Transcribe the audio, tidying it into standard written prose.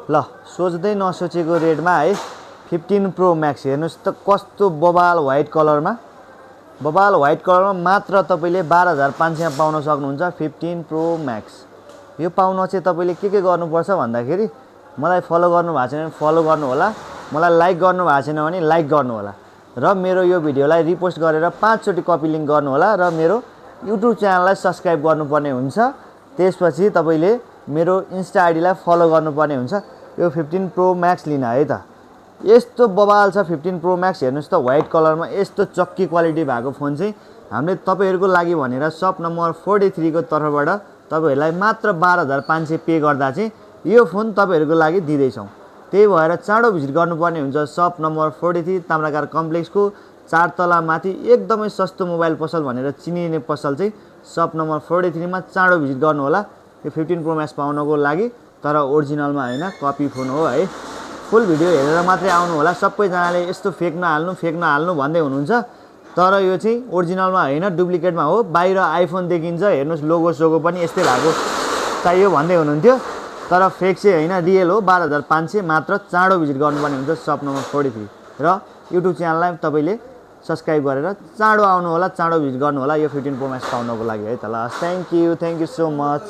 ल सोच्दै नसोचेको रेटमा है 15 प्रो म्याक्स हेर्नुस् त कस्तो बबाल व्हाइट कलरमा मात्र तपाईले 12500 मा पाउन सक्नुहुन्छ 15 प्रो म्याक्स। यो पाउन चाहिँ तपाईले के गर्नुपर्छ भन्दाखेरि मलाई फलो गर्नु भएको छैन भने फलो गर्नु होला, मलाई लाइक गर्नु भएको छैन भने लाइक गर्नु होला र मेरो यो भिडियोलाई रिपोस्ट गरेर 5 चोटी कपी लिंक गर्नु होला र मेरो युट्युब च्यानललाई सब्स्क्राइब गर्नुपर्ने हुन्छ। त्यसपछि तपाईले मेरो इन्स्टा आइडीलाई फलो गर्नुपर्ने हुन्छ। यो 15 प्रो म्याक्स लिन है त यस्तो बबाल छ 15 प्रो म्याक्स हेर्नुस् त व्हाइट कलरमा यस्तो चक्की क्वालिटी भएको फोन चाहिँ हामीले तपाईहरुको लागि भनेर शप नम्बर 43 को तर्फबाट तपाईहरुलाई मात्र 12500 पे गर्दा चाहिँ यो फोन तपाईहरुको लागि दिदै छौं। त्यही भएर चाँडो भिजिट गर्नुपर्ने हुन्छ शप नम्बर 43 ताम्राकार कम्प्लेक्सको 4 तला माथि एकदमै सस्तो मोबाइल पसल भनेर चिनिने पसल चाहिँ शप नम्बर 43 मा चाँडो भिजिट गर्नु होला यो 15 प्रो म्याक्स पाउनको लागि। तर ओरिजिनलमा हैन कपी फोन हो है। फुल भिडियो हेरेर मात्रै आउनु होला। सबैजनाले यस्तो फेक नहाल्नु भन्दै हुनुहुन्छ तर यो चाहिँ ओरिजिनलमा हैन डुप्लिकेटमा हो। बाहिर आइफोन देखिन्छ हेर्नुस् लोगो सोगो पनि यस्तै भएको चाहियो भन्दै हुनुहुन्थ्यो तर फेक चाहिँ हैन रियल हो। 12500 मात्र चाँडो भिजिट गर्नुपर्ने हुन्छ शप नम्बर 43 र युट्युब च्यानललाई तपाईले सब्स्क्राइब गरेर चाँडो आउनु होला, चाँडो भिजिट गर्नु होला यो 15 प्रो म्याक्स पाउनको लागि है त। ल थ्यांक यू सो मच।